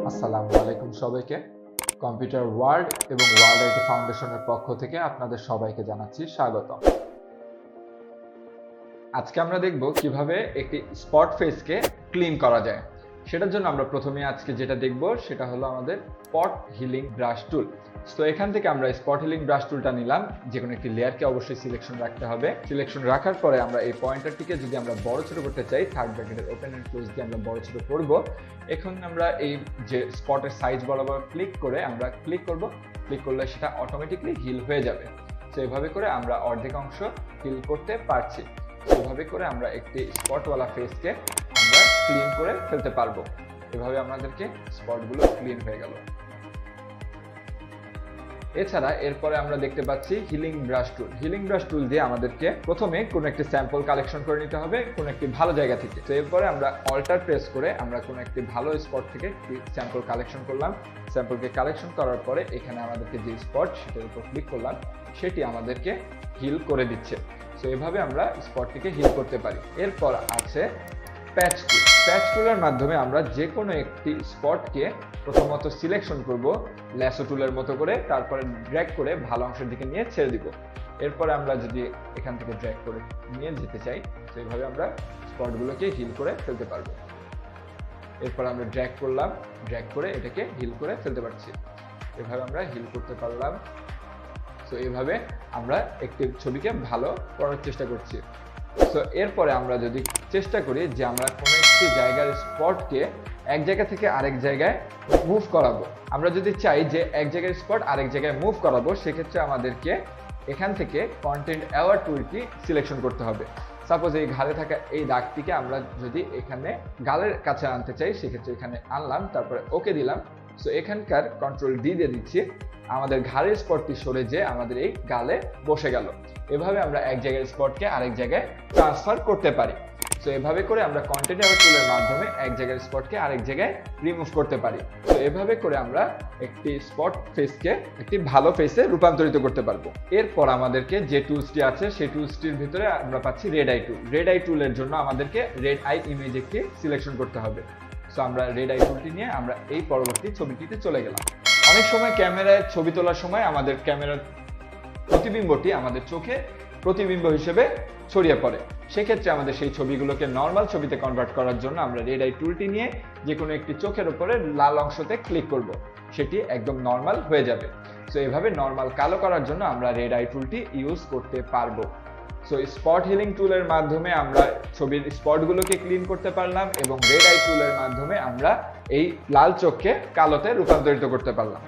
আসসালামু আলাইকুম সবাইকে। কম্পিউটার ওয়ার্ল্ড এবং ওয়ার্ল্ড আইটি ফাউন্ডেশনের পক্ষ থেকে আপনাদের সবাইকে জানাচ্ছি স্বাগতম। আজকে আমরা দেখব কিভাবে একটি স্পট ফেসকে ক্লিন করা যায়। সেটার জন্য আমরা প্রথমে আজকে যেটা দেখব সেটা হলো আমাদের স্পট হিলিং ব্রাশ টুল। তো এখান থেকে আমরা স্পট হিলিং ব্রাশ টুলটা নিলাম। যে কোনো একটি লেয়ারকে অবশ্যই সিলেকশন রাখতে হবে। সিলেকশন রাখার পরে আমরা এই পয়েন্টারটিকে যদি আমরা বড় ছোট করতে চাই, থার্ড ব্র্যাকেটের ওপেন এন্ড ক্লোজ দিয়ে আমরা বড় ছোট করব। এখন আমরা এই যে স্পটের সাইজ বরাবর ক্লিক করে আমরা ক্লিক করব। ক্লিক করলে সেটা অটোমেটিকলি হিল হয়ে যাবে। তো এভাবে করে আমরা অর্ধেক অংশ হিল করতে পারছি। এভাবে করে আমরা একটি স্পটওয়ালা ফেসকে আমরা ক্লিন করে ফেলতে পারবো। এভাবে আমাদেরকে স্পটগুলো ক্লিন হয়ে গেল। এছাড়া এরপরে আমরা দেখতে পাচ্ছি হিলিং ব্রাশ টুল। হিলিং ব্রাশ টুল দিয়ে আমাদেরকে প্রথমে কোনো একটি স্যাম্পল কালেকশন করে নিতে হবে কোনো একটি ভালো জায়গা থেকে। তো এরপরে আমরা অল্টার প্রেস করে আমরা কোনো একটি ভালো স্পট থেকে স্যাম্পল কালেকশন করলাম। স্যাম্পলকে কালেকশন করার পরে এখানে আমাদেরকে যে স্পট সেটার উপর ক্লিক করলাম, সেটি আমাদেরকে হিল করে দিচ্ছে। তো এভাবে আমরা স্পটটিকে হিল করতে পারি। এরপর আছে প্যাচ টুল। প্যাচ টুলের মাধ্যমে আমরা যে কোনো একটি স্পটকে প্রথমত সিলেকশন করব ল্যাসো টুলের মতো করে, তারপরে ড্র্যাগ করে ভালো অংশের দিকে নিয়ে ছেড়ে দিব। এরপরে আমরা যদি এখান থেকে ড্র্যাগ করে নিয়ে যেতে চাই, তো এইভাবে আমরা স্পটগুলোকে হিল করে ফেলতে পারবো। এরপর আমরা ড্র্যাগ করলাম, ড্র্যাগ করে এটাকে হিল করে ফেলতে পারছি। এভাবে আমরা হিল করতে পারলাম। তো এইভাবে আমরা একটি ছবিকে ভালো করার চেষ্টা করছি। তো এরপরে আমরা যদি চেষ্টা করি যে আমরা কোনো একটি জায়গার স্পটকে এক জায়গা থেকে আরেক জায়গায় মুভ করাবো, আমরা যদি চাই যে এক জায়গার স্পট আরেক জায়গায় মুভ করাবো, সেক্ষেত্রে আমাদেরকে এখান থেকে কন্টেন্ট অ্যাওয়ার টুলটি সিলেকশন করতে হবে। সাপোজ এই ঘাড়ে থাকা এই দাগটিকে আমরা যদি এখানে গালের কাছে আনতে চাই, সেক্ষেত্রে এখানে আনলাম, তারপরে ওকে দিলাম। সো এখানকার কন্ট্রোল ডি দিয়ে দিচ্ছি, আমাদের ঘাড়ের স্পটটি সরে যে আমাদের এই গালে বসে গেল। এভাবে আমরা এক জায়গার স্পটকে আরেক জায়গায় ট্রান্সফার করতে পারি। তো এভাবে করে আমরা কন্টেন্ট অ্যাওয়ার টুলের মাধ্যমে এক জায়গার স্পটকে আরেক জায়গায় রিমুভ করতে পারি। তো এভাবে করে আমরা একটি স্পট ফেসকে একটি ভালো ফেসে রূপান্তরিত করতে পারবো। এরপর আমাদেরকে যে টুলসটি আছে সেই টুলসটির ভিতরে আমরা পাচ্ছি রেড আই টুল। রেড আই টুলের জন্য আমাদেরকে রেড আই ইমেজ একটি সিলেকশন করতে হবে। সো আমরা রেড আই টুলটি নিয়ে আমরা এই পরবর্তী ছবিটিতে চলে গেলাম। অনেক সময় ক্যামেরায় ছবি তোলার সময় আমাদের ক্যামেরার প্রতিবিম্বটি আমাদের চোখে প্রতিবিম্ব হিসেবে ছড়িয়ে পড়ে। সেক্ষেত্রে আমাদের সেই ছবিগুলোকে নর্মাল ছবিতে কনভার্ট করার জন্য আমরা রেড আই টুলটি নিয়ে যে কোনো একটি চোখের উপরে লাল অংশতে ক্লিক করব, সেটি একদম নর্মাল হয়ে যাবে। সো এভাবে নর্মাল কালো করার জন্য আমরা রেড আই টুলটি ইউজ করতে পারবো। সো স্পট হিলিং টুলের মাধ্যমে আমরা ছবির স্পটগুলোকে ক্লিন করতে পারলাম এবং রেড আই টুলের মাধ্যমে আমরা এই লাল চোখকে কালোতে রূপান্তরিত করতে পারলাম।